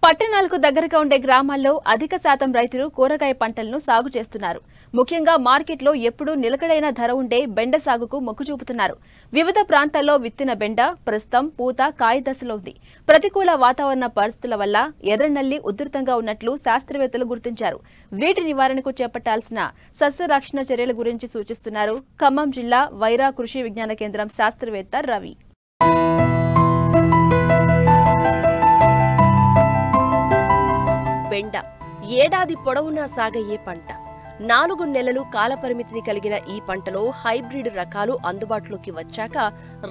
పట్టణాలకు దగ్గరగా ఉండే గ్రామాల్లో అధిక శాతం రైతులు కూరగాయ పంటలను సాగు చేస్తున్నారు. ముఖ్యంగా మార్కెట్లో ఎప్పుడూ నిలకడైన ధర ఉండే బెండ సాగుకు మొగ్గు చూపుతున్నారు. వివిధ ప్రాంతాల్లో విత్తిన బెండ ప్రస్తుతం పూత కాయ దశలో ఉంది. ప్రతికూల వాతావరణ పరిస్థితుల వల్ల ఎర్రనల్లి ఉధృతంగా ఉన్నట్లు శాస్త్రవేత్తలు గుర్తించారు. వీటి నివారణకు చేపట్టాల్సిన సస్యరక్షణ చర్యల గురించి సూచిస్తున్నారు ఖమ్మం జిల్లా వైరా కృషి విజ్ఞాన కేంద్రం శాస్త్రవేత్త రవి. బెండ ఏడాది పొడవునా సాగయ్యే పంట. 4 నెలలు కాలపరిమితిని కలిగిన ఈ పంటలో హైబ్రిడ్ రకాలు అందుబాటులోకి వచ్చాక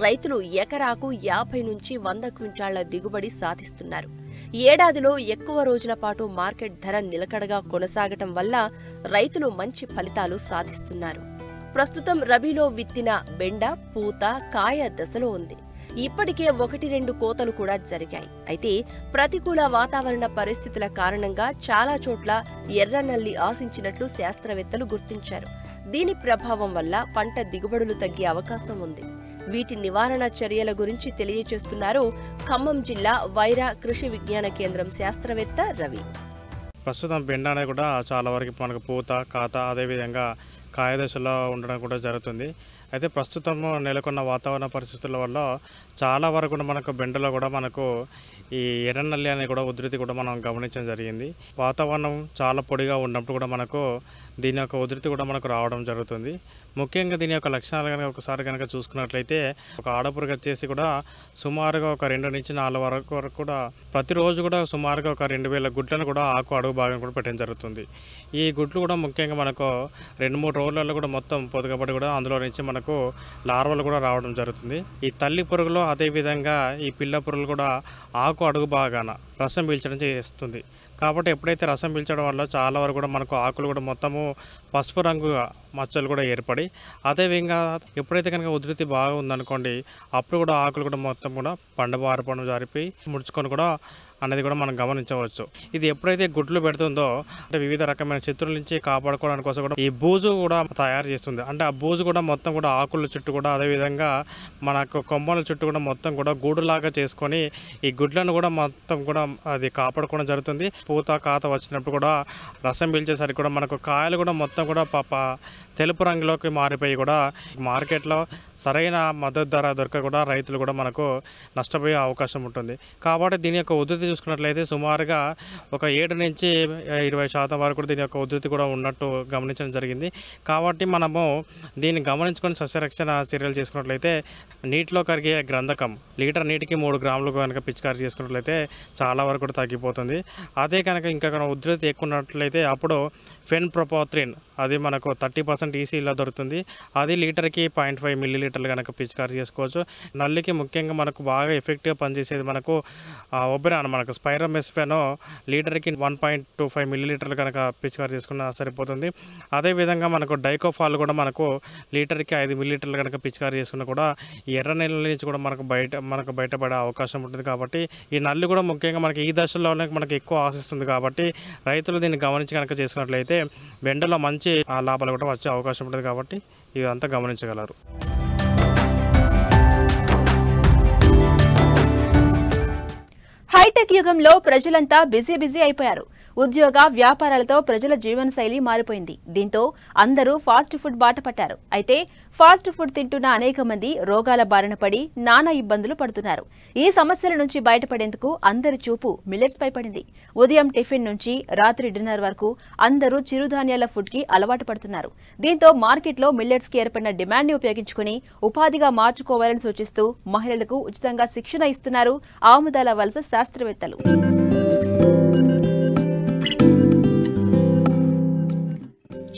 రైతులు ఎకరాకు 50 నుంచి 100 క్వింటాళ్ల దిగుబడి సాధిస్తున్నారు. ఏడాదిలో ఎక్కువ రోజుల పాటు మార్కెట్ ధర నిలకడగా కొనసాగటం వల్ల రైతులు మంచి ఫలితాలు సాధిస్తున్నారు. ప్రస్తుతం రబీలో విత్తిన బెండ పూత కాయ దశలో ఉంది. ఇప్పటికే 1-2 కోతలు కూడా జరిగాయి. అయితే ప్రతికూల వాతావరణ పరిస్థితుల కారణంగా చాలా చోట్ల ఎర్రనల్లి ఆశించినట్లు శాస్త్రవేత్తలు గుర్తించారు. దీని ప్రభావం వల్ల పంట దిగుబడులు తగ్గే అవకాశం ఉంది. వీటి నివారణ చర్యల గురించి తెలియజేస్తున్నారు ఖమ్మం జిల్లా వైరా కృషి విజ్ఞాన కేంద్రం శాస్త్రవేత్త రవి. ప్రస్తుతం బెండ అనేది కూడా చాలా వరకు మనకు పూత కాత అదేవిధంగా కాయ దశలో ఉండడం కూడా జరుగుతుంది. అయితే ప్రస్తుతం నెలకొన్న వాతావరణ పరిస్థితుల వల్ల చాలా వరకు మనకు బెండలో కూడా మనకు ఈ ఎర్రనల్లి అనే కూడా ఉధృతి కూడా మనం గమనించడం జరిగింది. వాతావరణం చాలా పొడిగా ఉన్నప్పుడు కూడా మనకు దీని యొక్క ఉధృతి కూడా మనకు రావడం జరుగుతుంది. ముఖ్యంగా దీని యొక్క లక్షణాలు కనుక ఒకసారి కనుక చూసుకున్నట్లయితే ఒక ఆడపురుగు వచ్చేసి కూడా సుమారుగా ఒక 2 నుంచి 4 వరకు కూడా ప్రతిరోజు కూడా సుమారుగా ఒక 2000 గుడ్లను కూడా ఆకు అడుగు భాగం కూడా పెట్టడం జరుగుతుంది. ఈ గుడ్లు కూడా ముఖ్యంగా మనకు 2-3 రోజులలో కూడా మొత్తం పొదగబడి కూడా అందులో నుంచి మనకు లార్వలు కూడా రావడం జరుగుతుంది. ఈ తల్లి పురుగులు అదేవిధంగా ఈ పిల్ల పురుగులు కూడా ఆకు అడుగు భాగాన రసం పీల్చడం చేస్తుంది. కాబట్టి ఎప్పుడైతే రసం పీల్చడం వల్ల చాలా వరకు కూడా మనకు ఆకులు కూడా మొత్తము పసుపు రంగుగా మచ్చలు కూడా ఏర్పడి అదేవిధంగా ఎప్పుడైతే కనుక ఉధృతి బాగా ఉందనుకోండి అప్పుడు కూడా ఆకులు కూడా మొత్తం కూడా పండబారిపోవడం జారిపోయి ముడుచుకొని కూడా అనేది కూడా మనం గమనించవచ్చు. ఇది ఎప్పుడైతే గుడ్లు పెడుతుందో అంటే వివిధ రకమైన శత్రువుల నుంచి కాపాడుకోవడానికి కోసం కూడా ఈ బూజు కూడా తయారు చేస్తుంది. అంటే ఆ బూజు కూడా మొత్తం కూడా ఆకుల చుట్టూ కూడా అదేవిధంగా మనకు కొమ్మల చుట్టూ కూడా మొత్తం కూడా గూడులాగా చేసుకొని ఈ గుడ్లను కూడా మొత్తం కూడా అది కాపాడుకోవడం జరుగుతుంది. పూత కాత వచ్చినప్పుడు కూడా రసం పీల్చేసరికి కూడా మనకు కాయలు కూడా మొత్తం కూడా తెలుపు రంగులోకి మారిపోయి కూడా మార్కెట్లో సరైన మద్దతు ధర దొరక కూడా రైతులు కూడా మనకు నష్టపోయే అవకాశం ఉంటుంది. కాబట్టి దీని యొక్క ఉధృతి చూసుకున్నట్లయితే సుమారుగా ఒక 7 నుంచి 20% వరకు దీని యొక్క ఉధృతి కూడా ఉన్నట్టు గమనించడం జరిగింది. కాబట్టి మనము దీన్ని గమనించుకొని సస్యరక్షణ చర్యలు చేసుకున్నట్లయితే నీటిలో కరిగే గ్రంథకం లీటర్ నీటికి 3 గ్రాములు కనుక పిచికారీ చేసుకున్నట్లయితే చాలా వరకు కూడా తగ్గిపోతుంది. అదే కనుక ఇంకా ఉధృతి ఎక్కువ ఉన్నట్లయితే అప్పుడు ఫెన్ప్రోపాత్రిన్ అది మనకు 30% ఈసీలో దొరుకుతుంది. అది లీటర్కి 0.5 మిల్లీలీటర్లు కనుక పిచికారీ చేసుకోవచ్చు. నల్లికి ముఖ్యంగా మనకు బాగా ఎఫెక్టివ్గా పనిచేసేది మనకు ఒబెరాన్ మనకు స్పైరోమెస్ఫెన్ లీటర్కి 1.25 మిల్లీలీటర్లు కనుక పిచికారీ చేసుకున్నా సరిపోతుంది. అదేవిధంగా మనకు డైకోఫాల్ కూడా మనకు లీటర్కి 5 మిల్లీలీటర్లు కనుక పిచికారీ చేసుకున్నా కూడా ఈ ఎర్ర నెలల నుంచి కూడా మనకు బయటపడే అవకాశం ఉంటుంది. కాబట్టి ఈ నల్లి కూడా ముఖ్యంగా మనకి ఈ దశలోనే మనకు ఎక్కువ ఆశిస్తుంది. కాబట్టి రైతులు దీన్ని గమనించి కనుక చేసుకున్నట్లయితే బెండలో మంచి లాభాలు కూడా వచ్చే అవకాశం ఉంటుంది. కాబట్టి ఇదంతా గమనించగలరు. హైటెక్ యుగంలో ప్రజలంతా బిజీ అయిపోయారు. ఉద్యోగ వ్యాపారాలతో ప్రజల జీవనశైలి మారిపోయింది. దీంతో అందరూ ఫాస్ట్ ఫుడ్ బాట పట్టారు. అయితే ఫాస్ట్ ఫుడ్ తింటున్న అనేక మంది రోగాల బారిన పడి నానా ఇబ్బందులు పడుతున్నారు. ఈ సమస్యల నుంచి బయటపడేందుకు అందరి చూపు మిల్లెట్స్ పై పడింది. ఉదయం టిఫిన్ నుంచి రాత్రి డిన్నర్ వరకు అందరూ చిరుధాన్యాల ఫుడ్ కి అలవాటు పడుతున్నారు. దీంతో మార్కెట్లో మిల్లెట్స్ కి ఏర్పడిన డిమాండ్ ని ఉపయోగించుకుని ఉపాధిగా మార్చుకోవాలని సూచిస్తూ మహిళలకు ఉచితంగా శిక్షణ ఇస్తున్నారు ఆముదాల వలస శాస్త్రవేత్తలు.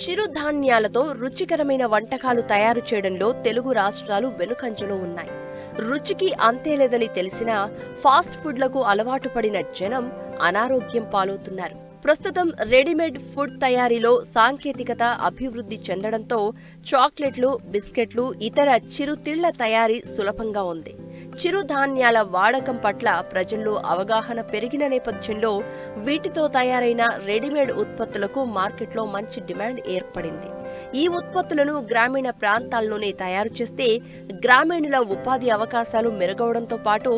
చిరుధాన్యాలతో రుచికరమైన వంటకాలు తయారు చేయడంలో తెలుగు రాష్ట్రాలు వెనుకంజలో ఉన్నాయి. రుచికి అంతేలేదని తెలిసినా ఫాస్ట్ ఫుడ్లకు అలవాటు పడిన జనం అనారోగ్యం పాలవుతున్నారు. ప్రస్తుతం రెడీమేడ్ ఫుడ్ తయారీలో సాంకేతికత అభివృద్ధి చెందడంతో చాక్లెట్లు బిస్కెట్లు ఇతర చిరుతిళ్ల తయారీ సులభంగా ఉంది. చిరుధాన్యాల వాడకం పట్ల ప్రజల్లో అవగాహన పెరిగిన నేపథ్యంలో వీటితో తయారైన రెడీమేడ్ ఉత్పత్తులకు మార్కెట్లో మంచి డిమాండ్ ఏర్పడింది. ఈ ఉత్పత్తులను గ్రామీణ ప్రాంతాల్లోనే తయారు చేస్తే గ్రామీణుల ఉపాధి అవకాశాలు మెరుగవడంతో పాటు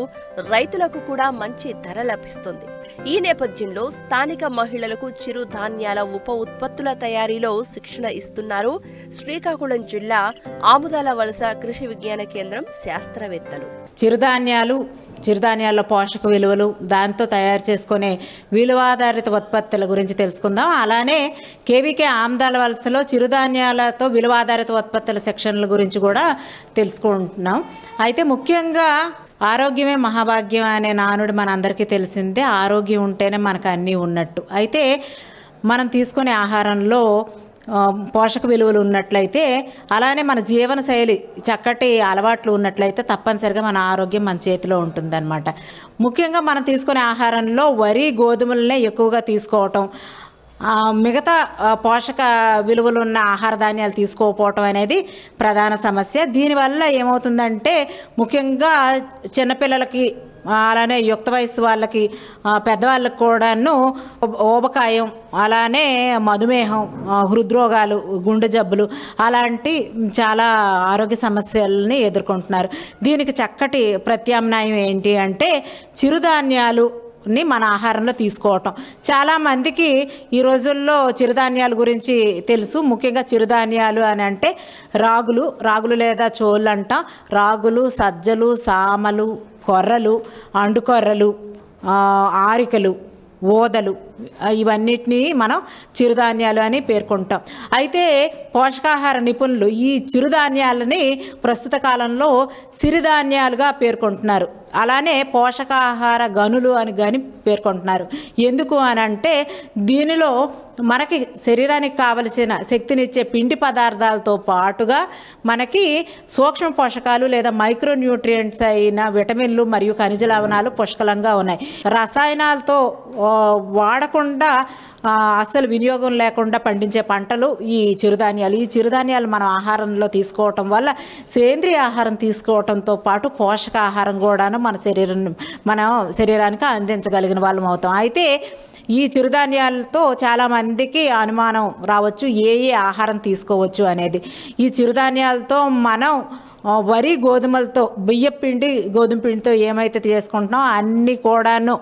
రైతులకు కూడా మంచి ధర లభిస్తుంది. ఈ నేపథ్యంలో స్థానిక మహిళలకు చిరుధాన్యాల ఉప ఉత్పత్తుల తయారీలో శిక్షణ ఇస్తున్నారు శ్రీకాకుళం జిల్లా ఆముదాల వలస కృషి విజ్ఞాన కేంద్రం శాస్త్రవేత్తలు. చిరుధాన్యాల్లో పోషక విలువలు, దాంతో తయారు చేసుకునే విలువాధారిత ఉత్పత్తుల గురించి తెలుసుకుందాం. అలానే కేవీకే ఆముదాల వలసలో చిరుధాన్యాలతో విలువాధారిత ఉత్పత్తుల సెక్షన్ల గురించి కూడా తెలుసుకుంటున్నాం. అయితే ముఖ్యంగా ఆరోగ్యమే మహాభాగ్యం అనే నానుడు మనందరికీ తెలిసిందే. ఆరోగ్యం ఉంటేనే మనకు అన్నీ ఉన్నట్టు. అయితే మనం తీసుకునే ఆహారంలో పోషక విలువలు ఉన్నట్లయితే, అలానే మన జీవన శైలి చక్కటి అలవాట్లు ఉన్నట్లయితే తప్పనిసరిగా మన ఆరోగ్యం మన చేతిలో ఉంటుందన్నమాట. ముఖ్యంగా మనం తీసుకునే ఆహారంలో వరి, గోధుమలనే ఎక్కువగా తీసుకోవటం, మిగతా పోషక విలువలున్న ఆహార ధాన్యాలు తీసుకోకపోవటం అనేది ప్రధాన సమస్య. దీనివల్ల ఏమవుతుందంటే ముఖ్యంగా చిన్నపిల్లలకి, అలానే యుక్త వయసు వాళ్ళకి, పెద్దవాళ్ళకి కూడాను ఊబకాయం, అలానే మధుమేహం, హృద్రోగాలు, గుండె జబ్బులు అలాంటి చాలా ఆరోగ్య సమస్యలని ఎదుర్కొంటున్నారు. దీనికి చక్కటి ప్రత్యామ్నాయం ఏంటి అంటే చిరుధాన్యాలు మన ఆహారంలో తీసుకోవటం. చాలామందికి ఈ రోజుల్లో చిరుధాన్యాల గురించి తెలుసు. ముఖ్యంగా చిరుధాన్యాలు అని అంటే రాగులు లేదా చోళ్ళు అంటాం. రాగులు, సజ్జలు, సామలు, కొర్రలు, అండుకొర్రలు, ఆరికలు, ఓదలు, ఇవన్నిటినీ మనం చిరుధాన్యాలు అని పేర్కొంటాం. అయితే పోషకాహార నిపుణులు ఈ చిరుధాన్యాలని ప్రస్తుత కాలంలో సిరిధాన్యాలుగా పేర్కొంటున్నారు. అలానే పోషకాహార గనులు అని పేర్కొంటున్నారు. ఎందుకు అని అంటే దీనిలో మనకి శరీరానికి కావలసిన శక్తినిచ్చే పిండి పదార్థాలతో పాటుగా మనకి సూక్ష్మ పోషకాలు లేదా మైక్రోన్యూట్రియంట్స్ అయిన విటమిన్లు మరియు ఖనిజ లవణాలు పుష్కలంగా ఉన్నాయి. రసాయనాలతో వాడకుండా అసలు వినియోగం లేకుండా పండించే పంటలు ఈ చిరుధాన్యాలు. ఈ చిరుధాన్యాలు మనం ఆహారంలో తీసుకోవటం వల్ల సేంద్రియ ఆహారం తీసుకోవటంతో పాటు పోషకాహారం కూడాను మన శరీరానికి అందించగలిగిన వాళ్ళం అవుతాం. అయితే ఈ చిరుధాన్యాలతో చాలామందికి అనుమానం రావచ్చు, ఏ ఆహారం తీసుకోవచ్చు అనేది. ఈ చిరుధాన్యాలతో మనం వరి, గోధుమలతో, బియ్యపిండి, గోధుమ పిండితో ఏమైతే చేసుకుంటున్నామో అన్నీ కూడాను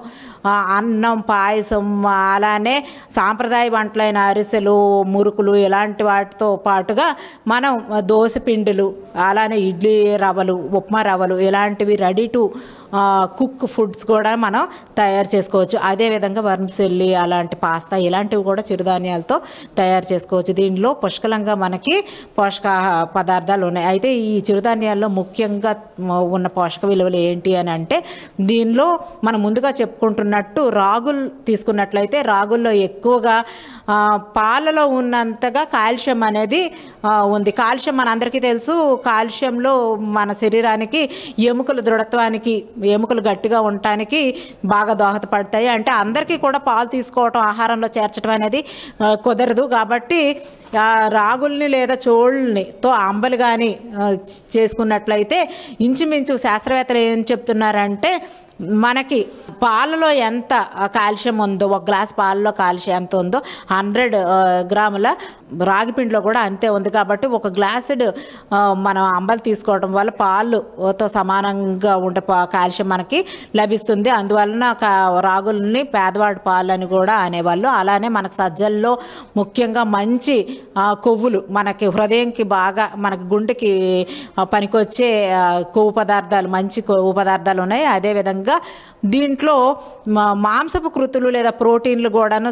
అన్నం, పాయసం, అలానే సాంప్రదాయ వంటలైన అరిసెలు, మురుకులు ఇలాంటి వాటితో పాటుగా మనం దోశ పిండిలు, అలానే ఇడ్లీ రవ్వలు, ఉప్మా రవ్వలు ఇలాంటివి రెడీ టు కుక్ ఫుడ్స్ కూడా మనం తయారు చేసుకోవచ్చు. అదేవిధంగా వర్మిసెల్లి, అలాంటి పాస్తా ఇలాంటివి కూడా చిరుధాన్యాలతో తయారు చేసుకోవచ్చు. దీనిలో పుష్కలంగా మనకి పోషక పదార్థాలు ఉన్నాయి. అయితే ఈ చిరుధాన్యాల్లో ముఖ్యంగా ఉన్న పోషక విలువలు ఏంటి అని అంటే దీనిలో మనం ముందుగా చెప్పుకుంటున్నట్టు రాగులు తీసుకున్నట్లయితే రాగుల్లో ఎక్కువగా పాలలో ఉన్నంతగా కాల్షియం అనేది ఉంది. కాల్షియం మనందరికీ తెలుసు. కాల్షియంలో మన శరీరానికి ఎముకల దృఢత్వానికి, ఎముకలు గట్టిగా ఉండటానికి బాగా దోహదపడతాయి. అంటే అందరికీ కూడా పాలు తీసుకోవటం, ఆహారంలో చేర్చడం అనేది కుదరదు. కాబట్టి రాగుల్ని లేదా చోళ్ళనితో అంబలి కానీ చేసుకున్నట్లయితే ఇంచుమించు శాస్త్రవేత్తలు ఏం చెప్తున్నారంటే మనకి పాలలో ఎంత కాల్షియం ఉందో, ఒక గ్లాస్ పాలలో కాల్షియం ఎంత ఉందో 100 గ్రాముల రాగి పిండిలో కూడా అంతే ఉంది. కాబట్టి ఒక గ్లాసుడ్ మనం అంబలి తీసుకోవడం వల్ల పాలుతో సమానంగా ఉండే కాల్షియం మనకి లభిస్తుంది. అందువలన రాగుల్ని పేదవాడి పాలు అని కూడా అనేవాళ్ళు. అలానే మనకు సజ్జల్లో ముఖ్యంగా మంచి కొవ్వులు, మనకి హృదయంకి బాగా, మనకి గుండెకి పనికొచ్చే కొవ్వు పదార్థాలు, మంచి కొవ్వు పదార్థాలు ఉన్నాయి. అదేవిధంగా దీంట్లో మాంసపు కృతులు లేదా ప్రోటీన్లు కూడాను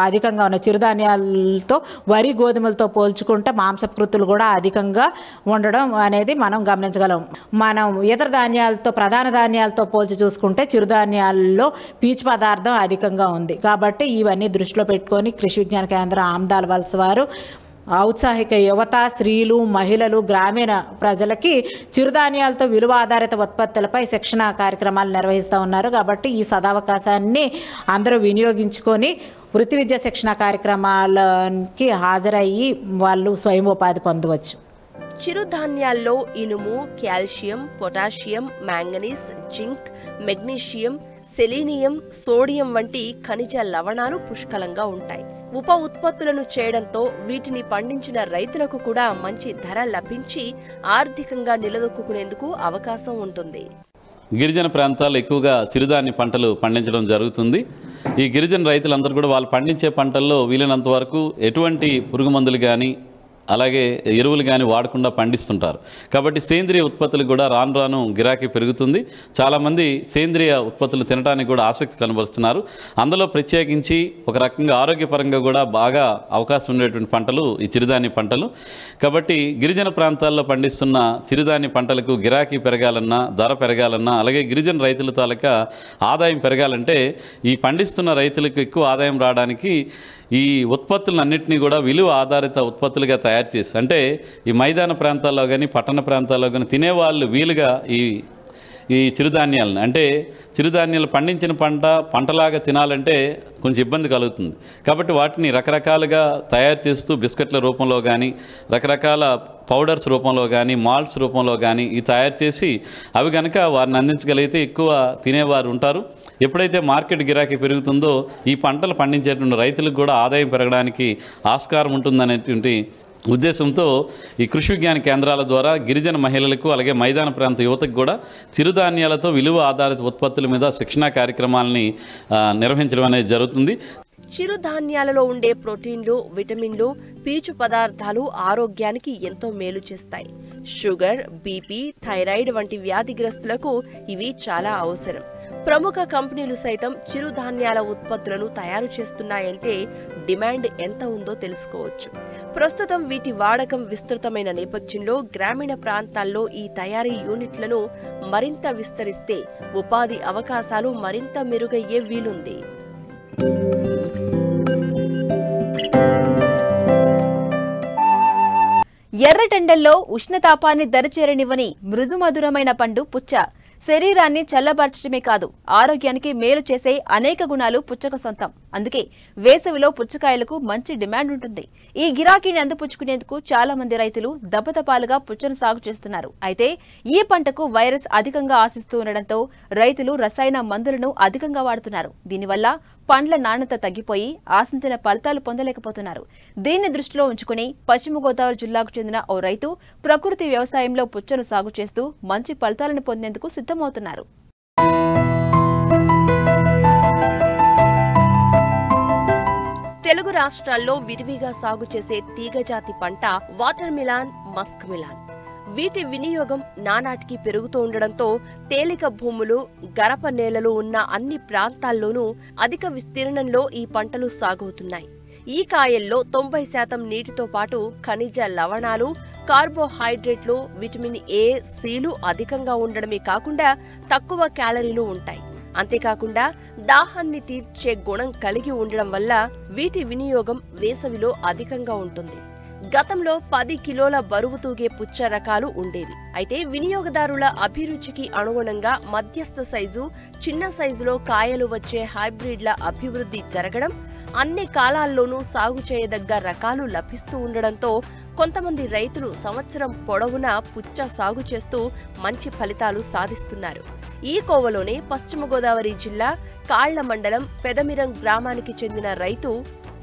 అధికంగా ఉన్నాయి. చిరుధాన్యాలతో, వరి, గోధుమలతో పోల్చుకుంటే మాంసపు కృతులు కూడా అధికంగా ఉండడం అనేది మనం గమనించగలం. మనం ఇతర ధాన్యాలతో, ప్రధాన ధాన్యాలతో పోల్చి చూసుకుంటే చిరుధాన్యాల్లో పీచు పదార్థం అధికంగా ఉంది. కాబట్టి ఇవన్నీ దృష్టిలో పెట్టుకొని కృషి విజ్ఞాన కేంద్రం ఆముదాల వలస వారు ఔత్సాహిక యువత, స్త్రీలు, మహిళలు, గ్రామీణ ప్రజలకి చిరుధాన్యాలతో విలువ ఆధారిత ఉత్పత్తులపై శిక్షణ కార్యక్రమాలు నిర్వహిస్తూ ఉన్నారు. కాబట్టి ఈ సదావకాశాన్ని అందరూ వినియోగించుకొని వృత్తి విద్యా శిక్షణ కార్యక్రమాలకి హాజరయ్యి వాళ్ళు స్వయం ఉపాధి పొందవచ్చు. చిరుధాన్యాల్లో ఇనుము, calcium, potassium, manganese, zinc, magnesium, selenium, sodium వంటి ఖనిజ లవణాలు పుష్కలంగా ఉంటాయి. ఉప ఉత్పత్తులను చేయడంతో వీటిని పండించిన రైతులకు కూడా మంచి ధర లభించి ఆర్థికంగా నిలదొక్కునేందుకు అవకాశం ఉంటుంది. గిరిజన ప్రాంతాల్లో ఎక్కువగా చిరుధాన్య పంటలు పండించడం జరుగుతుంది. ఈ గిరిజన రైతులందరూ కూడా వాళ్ళు పండించే పంటల్లో వీలైనంత వరకు ఎటువంటి పురుగు మందులు కానీ అలాగే ఎరువులు కానీ వాడకుండా పండిస్తుంటారు. కాబట్టి సేంద్రియ ఉత్పత్తులు కూడా రాను రాను గిరాకీ పెరుగుతుంది. చాలామంది సేంద్రియ ఉత్పత్తులు తినడానికి కూడా ఆసక్తి కనబరుస్తున్నారు. అందులో ప్రత్యేకించి ఒక రకంగా ఆరోగ్యపరంగా కూడా బాగా అవకాశం ఉండేటువంటి పంటలు ఈ చిరుధాన్య పంటలు. కాబట్టి గిరిజన ప్రాంతాల్లో పండిస్తున్న చిరుధాన్య పంటలకు గిరాకీ పెరగాలన్నా, ధర పెరగాలన్నా, అలాగే గిరిజన రైతుల తాలూకా ఆదాయం పెరగాలంటే ఈ పండిస్తున్న రైతులకు ఎక్కువ ఆదాయం రావడానికి ఈ ఉత్పత్తులన్నింటినీ కూడా విలువ ఆధారిత ఉత్పత్తులుగా తయారు చేసి, అంటే ఈ మైదాన ప్రాంతాల్లో కానీ పట్టణ ప్రాంతాల్లో కానీ తినేవాళ్ళు వీలుగా ఈ చిరుధాన్యాలను, అంటే చిరుధాన్యాలు పండించిన పంటలాగా తినాలంటే కొంచెం ఇబ్బంది కలుగుతుంది. కాబట్టి వాటిని రకరకాలుగా తయారు చేస్తూ బిస్కెట్ల రూపంలో కానీ, రకరకాల పౌడర్స్ రూపంలో కానీ, మాల్ట్స్ రూపంలో కానీ ఈ తయారు చేసి అవి కనుక వారిని అందించగలిగితే ఎక్కువ తినేవారు ఉంటారు. ఎప్పుడైతే మార్కెట్ గిరాకీ పెరుగుతుందో ఈ పంటలు పండించేటువంటి రైతులకు కూడా ఆదాయం పెరగడానికి ఆస్కారం ఉంటుందనేటువంటి ఉద్దేశంతో ఈ కృషి విజ్ఞాన కేంద్రాల ద్వారా గిరిజన మహిళలకు అలాగే మైదాన ప్రాంత యువతకు కూడా చిరుధాన్యాలతో విలువ ఆధారిత ఉత్పత్తుల మీద శిక్షణా కార్యక్రమాలని నిర్వహించడం అనేది జరుగుతుంది. చిరుధాన్యాలలో ఉండే ప్రోటీన్లు, విటమిన్లు, పీచు పదార్థాలు ఆరోగ్యానికి ఎంతో మేలు చేస్తాయి. షుగర్, బీపీ, థైరాయిడ్ వంటి వ్యాధిగ్రస్తులకు ఇవి చాలా అవసరం. ప్రముఖ కంపెనీలు సైతం చిరుధాన్యాల ఉత్పత్తులను తయారు చేస్తున్నాయంటే డిమాండ్ ఎంత ఉందో తెలుసుకోవచ్చు. ప్రస్తుతం వీటి వాడకం విస్తృతమైన నేపథ్యంలో గ్రామీణ ప్రాంతాల్లో ఈ తయారీ యూనిట్లను మరింత విస్తరిస్తే ఉపాధి అవకాశాలు మరింత మెరుగయ్యే వీలుంది. ఎర్రటెండల్లో ఉష్ణతాపాన్ని దరిచేరనివ్వని మృదుమధురమైన పండు పుచ్చ శరీరాన్ని చల్లబరచడమే కాదు, ఆరోగ్యానికి మేలు చేసే అనేక గుణాలు పుచ్చకు సొంతం. అందుకే వేసవిలో పుచ్చకాయలకు మంచి డిమాండ్ ఉంటుంది. ఈ గిరాకీని అందిపుచ్చుకునేందుకు చాలా మంది రైతులు దపదపాలుగా పుచ్చను సాగు చేస్తున్నారు. అయితే ఈ పంటకు వైరస్ అధికంగా ఆశిస్తూ ఉండడంతో రైతులు రసాయన మందులను అధికంగా వాడుతున్నారు. దీనివల్ల పండ్ల నాణ్యత తగ్గిపోయి ఆశించిన ఫలితాలు పొందలేకపోతున్నారు. దీన్ని దృష్టిలో ఉంచుకుని పశ్చిమ గోదావరి జిల్లాకు చెందిన ఓ రైతు ప్రకృతి వ్యవసాయంలో పుచ్చను సాగు చేస్తూ మంచి ఫలితాలను పొందేందుకు సిద్ధమవుతున్నారు. తెలుగు రాష్ట్రాల్లో విరివిగా సాగు చేసే తీగజాతి పంట వాటర్ మిలాన్, మస్క్ మిలాన్. వీటి వినియోగం నానాటికి పెరుగుతూ ఉండడంతో తేలిక భూములు, గరప నేలలు ఉన్న అన్ని ప్రాంతాల్లోనూ అధిక విస్తీర్ణంలో ఈ పంటలు సాగవుతున్నాయి. ఈ కాయల్లో 90% నీటితో పాటు ఖనిజ లవణాలు, కార్బోహైడ్రేట్లు, విటమిన్ ఏ, సిలు అధికంగా ఉండడమే కాకుండా తక్కువ క్యాలరీలు ఉంటాయి. అంతేకాకుండా దాహాన్ని తీర్చే గుణం కలిగి ఉండడం వల్ల వీటి వినియోగం వేసవిలో అధికంగా ఉంటుంది. గతంలో 10 కిలోల బరువు తూగే పుచ్చ రకాలు ఉండేవి. అయితే వినియోగదారుల అభిరుచికి అనుగుణంగా మధ్యస్థ సైజు, చిన్న సైజులో కాయలు వచ్చే హైబ్రిడ్ల అభివృద్ధి జరగడం, అన్ని కాలాల్లోనూ సాగు చేయదగ్గ రకాలు లభిస్తూ ఉండడంతో కొంతమంది రైతులు సంవత్సరం పొడవునా పుచ్చ సాగు చేస్తూ మంచి ఫలితాలు సాధిస్తున్నారు. ఈ కోవలోనే పశ్చిమ గోదావరి జిల్లా కాళ్ల మండలం పెదమిరం గ్రామానికి చెందిన రైతు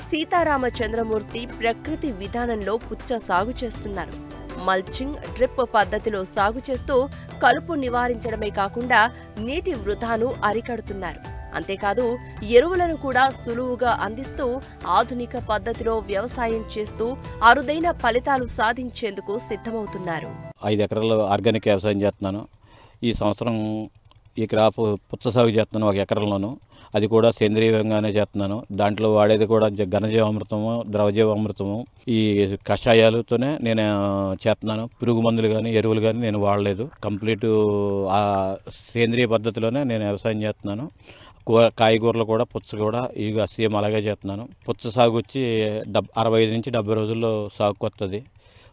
సీతారామచంద్రమూర్తి ప్రకృతి విధానంలో పుచ్చ సాగు చేస్తున్నారు. మల్చింగ్, డ్రిప్ పద్ధతిలో సాగు చేస్తూ కలుపు నివారించడమే కాకుండా నీటి వృధాను అరికడుతున్నారు. అంతేకాదు ఎరువులను కూడా సులువుగా అందిస్తూ ఆధునిక పద్ధతిలో వ్యవసాయం చేస్తూ అరుదైన ఫలితాలు సాధించేందుకు సిద్ధమవుతున్నారు. 5 ఎకరాల్లో ఆర్గానిక్ వ్యవసాయం చేస్తున్నాను. ఈ సంవత్సరం ఈ క్రాప్ పుచ్చ సాగు చేస్తున్నాను 1 ఎకరంలోను. అది కూడా సేంద్రీయంగానే చేస్తున్నాను. దాంట్లో వాడేది కూడా ఘనజీవామృతము, ద్రవజీవామృతము, ఈ కషాయాలతోనే నేను చేస్తున్నాను. పురుగు మందులు కానీ ఎరువులు కానీ నేను వాడలేదు. కంప్లీట్ సేంద్రియ పద్ధతిలోనే నేను వ్యవసాయం చేస్తున్నాను. కాయగూరలు కూడా పుచ్చ కూడా ఇక సేమ్ అలాగే చేస్తున్నాను. పుచ్చ సాగు వచ్చి 65 నుంచి 70 రోజుల్లో సాగుకు వస్తుంది.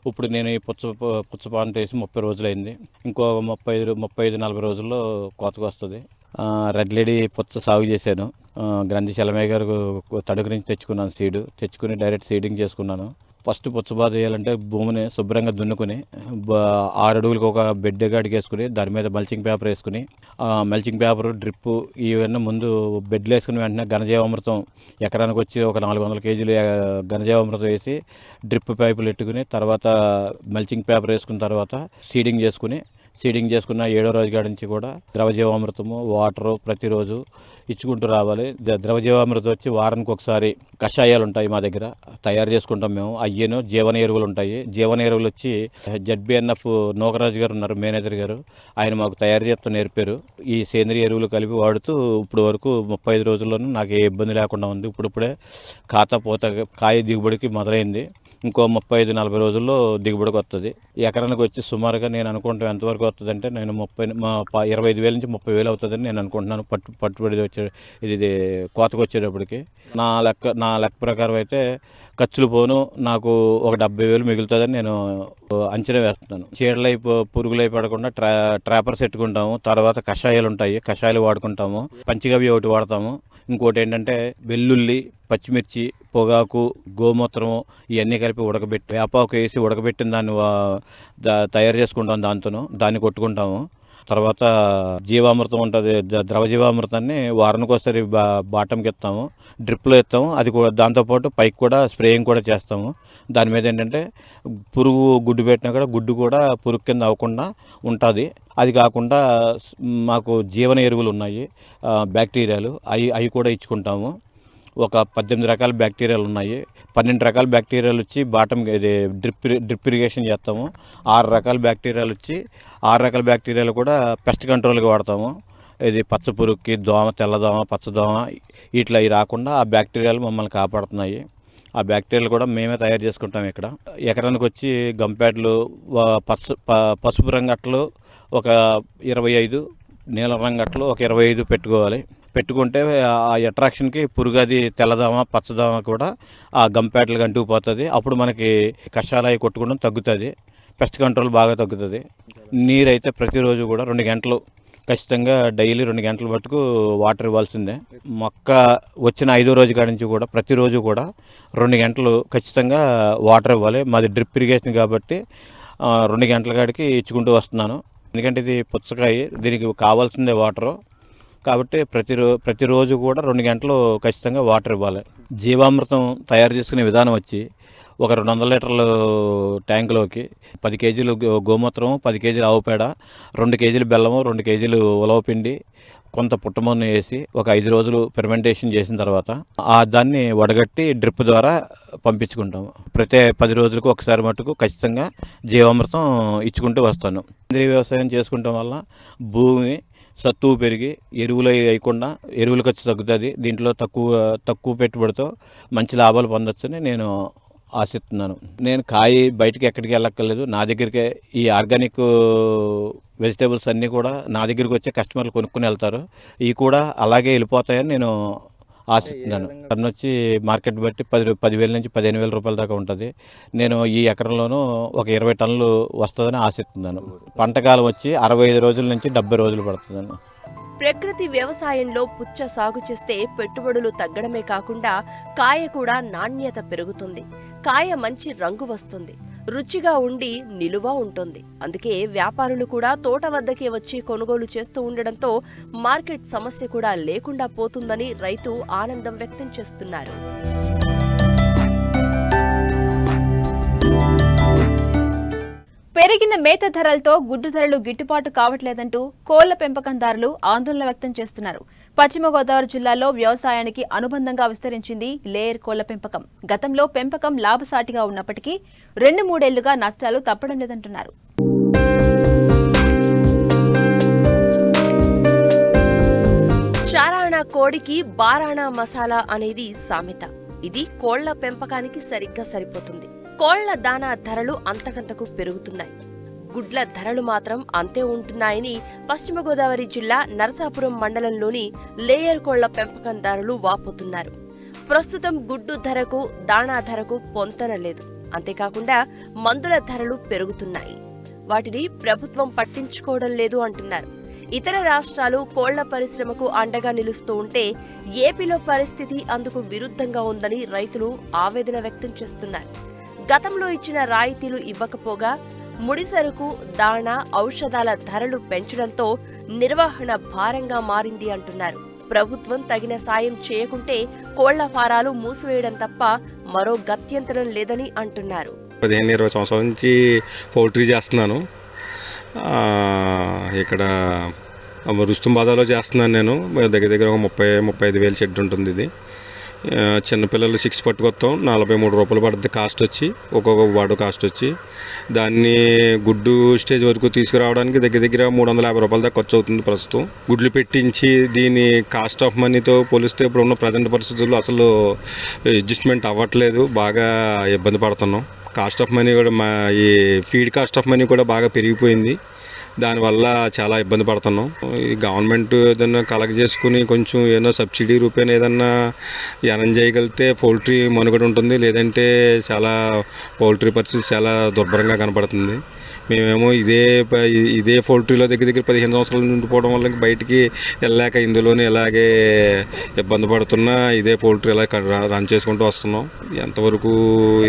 ఇప్పుడు నేను ఈ పుచ్చ పంట వేసి 30 రోజులైంది. ఇంకో 35-40 రోజుల్లో కోతకు వస్తుంది. రెడ్ లేడీ పుచ్చ సాగు చేశాను. గ్రంథి చలమయ్య గారు తడుగు నుంచి తెచ్చుకున్నాను సీడు. తెచ్చుకుని డైరెక్ట్ సీడింగ్ చేసుకున్నాను. ఫస్ట్ పుచ్చబాత వేయాలంటే భూమిని శుభ్రంగా దున్నుకుని 6 అడుగులకు ఒక బెడ్ అడిగేసుకుని దాని మీద మల్చింగ్ పేపర్ వేసుకుని మల్చింగ్ పేపర్ డ్రిప్ ఇవన్నీ ముందు బెడ్లు వేసుకుని వెంటనే ఘనజీవామృతం ఎకరానికి వచ్చి ఒక 400 కేజీలు ఘనజీవామృతం వేసి డ్రిప్ పైపులు పెట్టుకుని తర్వాత మల్చింగ్ పేపర్ వేసుకున్న తర్వాత సీడింగ్ చేసుకున్న 7వ రోజు కాడి నుంచి కూడా ద్రవజీవామృతము వాటరు ప్రతిరోజు ఇచ్చుకుంటూ రావాలి. ద్రవజీవామృతం వచ్చి వారానికి ఒకసారి కషాయాలు ఉంటాయి మా దగ్గర తయారు చేసుకుంటాం మేము. అయ్యను జీవన ఎరువులు ఉంటాయి. జీవన ఎరువులు వచ్చి ZBNF నోకరాజు గారు ఉన్నారు, మేనేజర్ గారు, ఆయన మాకు తయారు చేస్తూ నేర్పారు. ఈ సేంద్రియ ఎరువులు కలిపి వాడుతూ ఇప్పుడు వరకు 35 రోజుల్లోనూ నాకు ఏ ఇబ్బంది లేకుండా ఉంది. ఇప్పుడే కాయ దిగుబడికి మొదలైంది. ఇంకో 35-40 రోజుల్లో దిగుబడికి వస్తుంది. ఎకరానికి వచ్చి సుమారుగా నేను అనుకుంటాను ఎంతవరకు వస్తుంది అంటే నేను 25,000 నుంచి 30,000 అవుతుందని నేను అనుకుంటున్నాను. పట్టుబడి ఇది కోతకు వచ్చేటప్పటికి నా లెక్క ప్రకారం అయితే ఖర్చులు పోను నాకు ఒక 70,000 మిగులుతుందని నేను అంచనా వేస్తున్నాను. చీడలై పురుగులై పడకుండా ట్రాపర్స్ పెట్టుకుంటాము. తర్వాత కషాయాలు ఉంటాయి, కషాయాలు వాడుకుంటాము. పంచగవ్య ఒకటి వాడతాము. ఇంకోటి ఏంటంటే వెల్లుల్లి, పచ్చిమిర్చి, పొగాకు, గోమూత్రము ఇవన్నీ కలిపి ఉడకబెట్టి వేపాకు వేసి ఉడకబెట్టిన దాన్ని తయారు చేసుకుంటాం. దాన్ని కొట్టుకుంటాము. తర్వాత జీవామృతం ఉంటుంది, ద్రవజీవామృతాన్ని వారానికి ఒకసారి బాటంకి ఇస్తాము, డ్రిప్లో ఇస్తాము. అది కూడా దాంతోపాటు పైకి కూడా స్ప్రేయింగ్ కూడా చేస్తాము. దాని మీద ఏంటంటే పురుగు గుడ్డు పెట్టినా కూడా గుడ్డు కూడా పురుగు కింద అవ్వకుండా ఉంటుంది. అది కాకుండా మాకు జీవన ఎరువులు ఉన్నాయి, బ్యాక్టీరియాలు అవి కూడా ఇచ్చుకుంటాము. ఒక 18 రకాల బ్యాక్టీరియాలు ఉన్నాయి. 12 రకాల బ్యాక్టీరియాలు వచ్చి బాటం ఇది డ్రిప్ ఇరిగేషన్ చేస్తాము. 6 రకాల బ్యాక్టీరియాలు వచ్చి 6 రకాల బ్యాక్టీరియాలు కూడా పెస్ట్ కంట్రోల్గా వాడతాము. ఇది పచ్చ పురుగుకి దోమ, తెల్లదోమ, పచ్చదోమ ఇట్లా రాకుండా ఆ బ్యాక్టీరియాలు మమ్మల్ని కాపాడుతున్నాయి. ఆ బ్యాక్టీరియాలు కూడా మేమే తయారు చేసుకుంటాం. ఇక్కడ ఎకరానికి వచ్చి గంపేటలు పసుపు రంగట్లు ఒక 25, నీలం రంగట్లు ఒక 25 పెట్టుకుంటే ఆ అట్రాక్షన్కి పురుగది తెల్లదోమ, పచ్చదోమ కూడా ఆ గంపేటలకు అంటుకుపోతుంది. అప్పుడు మనకి కషాయాలు కొట్టుకోవడం తగ్గుతుంది, పెస్ట్ కంట్రోల్ బాగా తగ్గుతుంది. నీరైతే ప్రతిరోజు కూడా 2 గంటలు ఖచ్చితంగా డైలీ 2 గంటల మటుకు వాటర్ ఇవ్వాల్సిందే. మొక్క వచ్చిన 5వ రోజు కాడి నుంచి కూడా ప్రతిరోజు కూడా 2 గంటలు ఖచ్చితంగా వాటర్ ఇవ్వాలి. మాది డ్రిప్ ఇరిగేషన్ కాబట్టి 2 గంటల కాడికి ఇచ్చుకుంటూ వస్తున్నాను. ఎందుకంటే ఇది పుచ్చకాయ, దీనికి కావాల్సిందే వాటరు కాబట్టి ప్రతిరోజు కూడా 2 గంటలు ఖచ్చితంగా వాటర్ ఇవ్వాలి. జీవామృతం తయారు చేసుకునే విధానం వచ్చి ఒక 200 లీటర్ల ట్యాంకులోకి 10 కేజీలు గోమూత్రం, 10 కేజీలు ఆవు పేడ, 2 కేజీలు బెల్లము, 2 కేజీలు ఉలవపిండి, కొంత పుట్టమన్ను వేసి ఒక 5 రోజులు ఫెర్మెంటేషన్ చేసిన తర్వాత దాన్ని వడగట్టి డ్రిప్ ద్వారా పంపించుకుంటాము. ప్రతి 10 రోజులకు ఒకసారి మటుకు ఖచ్చితంగా జీవామృతం ఇచ్చుకుంటూ వస్తాను. సేంద్రీయ వ్యవసాయం చేసుకుంటాం వల్ల భూమి సత్తువు పెరిగి ఎరువులు వేయకుండా ఎరువుల ఖర్చు తగ్గుతుంది. దీంట్లో తక్కువ పెట్టుబడితో మంచి లాభాలు పొందొచ్చని నేను ఆశిస్తున్నాను. నేను బయటికి ఎక్కడికి వెళ్ళక్కర్లేదు. నా దగ్గరికే ఈ ఆర్గానిక్ వెజిటేబుల్స్ అన్నీ కూడా నా దగ్గరికి వచ్చే కస్టమర్లు కొనుక్కుని వెళ్తారు. ఇవి కూడా అలాగే వెళ్ళిపోతాయని నేను ఆశిస్తున్నాను. టన్ వచ్చి మార్కెట్ బట్టి 10,000 నుంచి 15,000 రూపాయల దాకా ఉంటుంది. నేను ఈ ఎకరంలోనూ ఒక 20 టన్నులు వస్తుందని ఆశిస్తున్నాను. పంటకాలం వచ్చి 65 రోజుల నుంచి 70 రోజులు పడుతుందని. ప్రకృతి వ్యవసాయంలో పుచ్చ సాగు చేస్తే పెట్టుబడులు తగ్గడమే కాకుండా కాయ కూడా నాణ్యత పెరుగుతుంది. కాయ మంచి రంగు వస్తుంది, రుచిగా ఉండి నిలువ ఉంటుంది. అందుకే వ్యాపారులు కూడా తోట వద్దకే వచ్చి కొనుగోలు చేస్తూ ఉండడంతో మార్కెట్ సమస్య కూడా లేకుండా పోతుందని రైతు ఆనందం వ్యక్తం చేస్తున్నారు. పెరిగిన మేత ధరలతో గుడ్డు ధరలు గిట్టుబాటు కావట్లేదంటూ కోళ్ల పెంపకందారులు ఆందోళన వ్యక్తం చేస్తున్నారు. పశ్చిమ గోదావరి జిల్లాలో వ్యవసాయానికి అనుబంధంగా విస్తరించింది లేయర్ కోళ్ల పెంపకం. గతంలో పెంపకం లాభసాటిగా ఉన్నప్పటికీ 2-3 ఏళ్లుగా నష్టాలు తప్పడం లేదంటున్నారు. చారాణా కోడికి బారాణా మసాలా అనేది సామెత. ఇది కోళ్ల పెంపకానికి సరిగ్గా సరిపోతుంది. కోళ్ల దానా ధరలు అంతకంతకు పెరుగుతున్నాయి, గుడ్ల ధరలు మాత్రం అంతే ఉంటున్నాయని పశ్చిమ గోదావరి జిల్లా నరసాపురం మండలంలోని లేయర్ కోళ్ల పెంపకందారులు వాపోతున్నారు. ప్రస్తుతం గుడ్డు ధరకు, దాణా ధరకు పొంతన లేదు. అంతేకాకుండా మందుల ధరలు పెరుగుతున్నాయి. వాటిని ప్రభుత్వం పట్టించుకోవడం లేదు అంటున్నారు. ఇతర రాష్ట్రాలు కోళ్ల పరిశ్రమకు అండగా నిలుస్తూ ఉంటే ఏపీలో పరిస్థితి అందుకు విరుద్ధంగా ఉందని రైతులు ఆవేదన వ్యక్తం చేస్తున్నారు. గతంలో ఇచ్చిన రాయితీలు ఇవ్వకపోగా ముడిసరుకు, దాణా, ఔషధాల ధరలు పెంచడంతో నిర్వహణ భారంగా మారింది అంటున్నారు. ప్రభుత్వం తగిన సాయం చేయకుంటే కోళ్ల ఫారాలు మూసివేయడం తప్ప మరో గత్యంతరం లేదని అంటున్నారు. 15-20 సంవత్సరాల నుంచి పౌల్ట్రీ చేస్తున్నాను. ఇక్కడ రుస్తుంబాదాలో చేస్తున్నాను. నేను దగ్గర దగ్గర ఒక 30-35 వేలు షెడ్ ఉంటుంది. ఇది చిన్నపిల్లలు 6 పట్టుకొస్తాం. 43 రూపాయలు పడుతుంది కాస్ట్ వచ్చి, ఒక్కొక్క వాడు కాస్ట్ వచ్చి. దాన్ని గుడ్డు స్టేజ్ వరకు తీసుకురావడానికి దగ్గర దగ్గర 350 రూపాయల దాకా ఖర్చు అవుతుంది ప్రస్తుతం. గుడ్లు పెట్టించి దీని కాస్ట్ ఆఫ్ మనీతో పోలిస్తే ఇప్పుడు ఉన్న ప్రజెంట్ పరిస్థితుల్లో అసలు అడ్జస్ట్మెంట్ అవ్వట్లేదు. బాగా ఇబ్బంది పడుతున్నాం. కాస్ట్ ఆఫ్ మనీ కూడా ఈ ఫీడ్ కాస్ట్ ఆఫ్ మనీ కూడా బాగా పెరిగిపోయింది. దానివల్ల చాలా ఇబ్బంది పడుతున్నాం. ఈ గవర్నమెంట్ ఏదైనా కలెక్ట్ చేసుకుని కొంచెం ఏదైనా సబ్సిడీ రూపేణ ఏదన్నా ఎర్న్ చేయగలిగితే పౌల్ట్రీ మనుగడ ఉంటుంది. లేదంటే చాలా పౌల్ట్రీ పరిస్థితి చాలా దుర్భరంగా కనపడుతుంది. మేమేమో ఇదే పౌల్ట్రీలో దగ్గర దగ్గర 15 సంవత్సరాల నుండి పోవడం వల్ల బయటికి వెళ్ళాక ఇందులోనే ఇలాగే ఇబ్బంది పడుతున్నా ఇదే పౌల్ట్రీ ఇలా రన్ చేసుకుంటూ వస్తున్నాం. ఎంతవరకు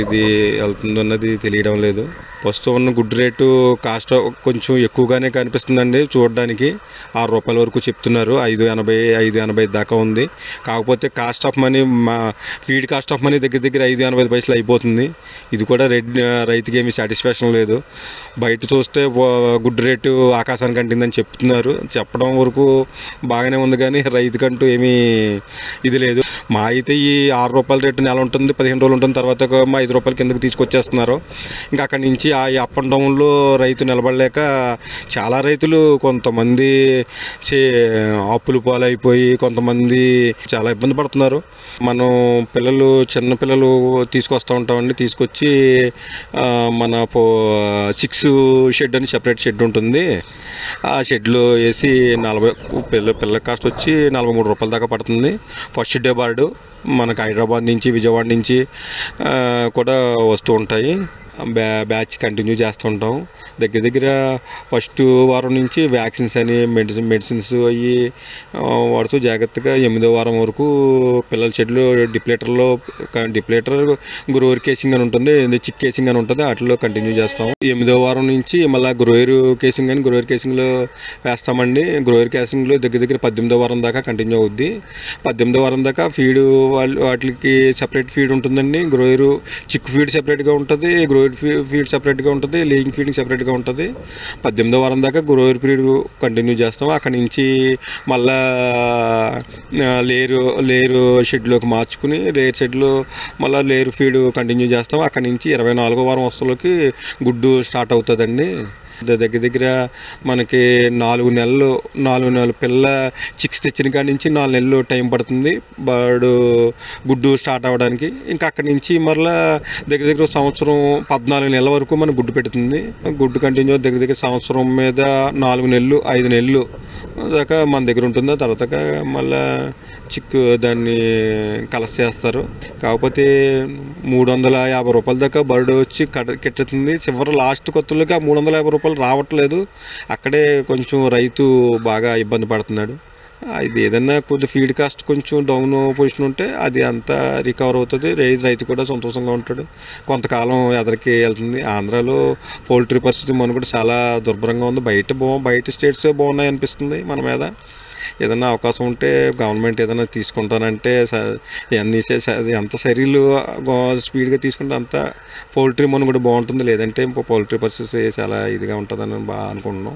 ఇది వెళ్తుందో అన్నది తెలియడం లేదు. ప్రస్తుతం ఉన్న గుడ్డు రేటు కాస్ట్ కొంచెం ఎక్కువగానే కనిపిస్తుందండి. చూడడానికి 6 రూపాయల వరకు చెప్తున్నారు. 5.80 దాకా ఉంది. కాకపోతే cost of money feed cost of money దగ్గర దగ్గర 5.80 పైసలు అయిపోతుంది. ఇది కూడా రైతుకి ఏమీ సాటిస్ఫాక్షన్ లేదు. బయట చూస్తే గుడ్డు రేటు ఆకాశానికి అంటిందని చెప్తున్నారు. చెప్పడం వరకు బాగానే ఉంది కానీ రైతుకంటూ ఏమీ ఇది లేదు. మా అయితే ఈ 6 రూపాయల రేటు నెల ఉంటుంది, 15 రోజులు ఉంటుంది. తర్వాత 5 రూపాయల కిందకి తీసుకొచ్చేస్తున్నారు. ఇంకా అక్కడి నుంచి ఆ అప్ అండ్ డౌన్లో రైతు నిలబడలేక చాలా రైతులు కొంతమంది అప్పులు పాలైపోయి కొంతమంది చాలా ఇబ్బంది పడుతున్నారు. మనం చిన్న పిల్లలు తీసుకొస్తూ ఉంటామండి. తీసుకొచ్చి మన 6 షెడ్ అని సెపరేట్ షెడ్ ఉంటుంది. ఆ షెడ్లో వేసి పిల్లల కాస్ట్ వచ్చి 43 రూపాయల దాకా పడుతుంది. ఫస్ట్ డే బర్డ్ మనకు హైదరాబాద్ నుంచి, విజయవాడ నుంచి కూడా వస్తూ ఉంటాయి. బ్యాచ్ కంటిన్యూ చేస్తూ ఉంటాం. దగ్గర దగ్గర ఫస్ట్ వారం నుంచి వ్యాక్సిన్స్ అని మెడిసిన్స్ అవి వాడుతూ జాగ్రత్తగా 8వ వారం వరకు పిల్లల షెడ్లు డిప్లేటర్ గ్రోయర్ కేసింగ్ అని ఉంటుంది, చిక్ కేసింగ్ అని ఉంటుంది. వాటిలో కంటిన్యూ చేస్తాం. 8వ వారం నుంచి మళ్ళీ గ్రోయర్ కేసింగ్లో వేస్తామండి. గ్రోయర్ కేసింగ్లో దగ్గర దగ్గర 18వ వారం దాకా కంటిన్యూ అవుద్ది. 18వ వారం దాకా ఫీడ్ వాటికి సెపరేట్ ఫీడ్ ఉంటుందండి. గ్రోయరు చిక్ ఫీడ్ సెపరేట్గా ఉంటుంది, గ్రోయర్ ఫీడ్ సెపరేట్గా ఉంటుంది, లేయింగ్ ఫీడింగ్ సెపరేట్గా ఉంటుంది. 18వ వారం దాకా గ్రోయర్ ఫీడ్ కంటిన్యూ చేస్తాం. అక్కడి నుంచి మళ్ళా లేరు షెడ్లోకి మార్చుకుని షెడ్లో మళ్ళీ లేరు ఫీడ్ కంటిన్యూ చేస్తాం. అక్కడి నుంచి 24వ వారం వస్తువులకి గుడ్డు స్టార్ట్ అవుతుందండి. దగ్గర దగ్గర మనకి 4 నెలలు పిల్ల చిక్స్ తెచ్చిన కాడి నుంచి 4 నెలలు టైం పడుతుంది బర్డ్ గుడ్డు స్టార్ట్ అవ్వడానికి. ఇంకా అక్కడి నుంచి మరలా దగ్గర దగ్గర సంవత్సరం 14 నెలల వరకు మన గుడ్డు పెడుతుంది. గుడ్డు కంటిన్యూ దగ్గర దగ్గర సంవత్సరం మీద 4 నెలలు 5 నెలలు దాకా మన దగ్గర ఉంటుంది. తర్వాత మళ్ళా చిక్కు దాన్ని కలెక్ట్ చేస్తారు. కాకపోతే 350 రూపాయల దాకా బర్డ్ వచ్చి కెట్టుతుంది. చివరి లాస్ట్ కొత్తలకి ఆ 350 రూపాయలు రావట్లేదు. అక్కడే కొంచెం రైతు బాగా ఇబ్బంది పడుతున్నాడు. ఇది ఏదన్నా కొద్ది ఫీడ్ కాస్ట్ కొంచెం డౌన్ పొజిషన్ ఉంటే అది అంతా రికవర్ అవుతుంది. రైతు కూడా సంతోషంగా ఉంటాడు. కొంతకాలం ఎదరికి వెళ్తుంది. ఆంధ్రాలో పౌల్ట్రీ పరిస్థితి మన కూడా చాలా దుర్భరంగా ఉంది. బయట స్టేట్స్ బాగున్నాయి అనిపిస్తుంది మన మీద. ఏదైనా అవకాశం ఉంటే గవర్నమెంట్ ఏదైనా తీసుకుంటానంటే ఎంత చర్యలు స్పీడ్గా తీసుకుంటే అంత పౌల్ట్రీ మనం కూడా బాగుంటుంది. లేదంటే పౌల్ట్రీ పరిస్థితి చాలా ఇదిగా ఉంటుందని బాగా అనుకుంటున్నాం.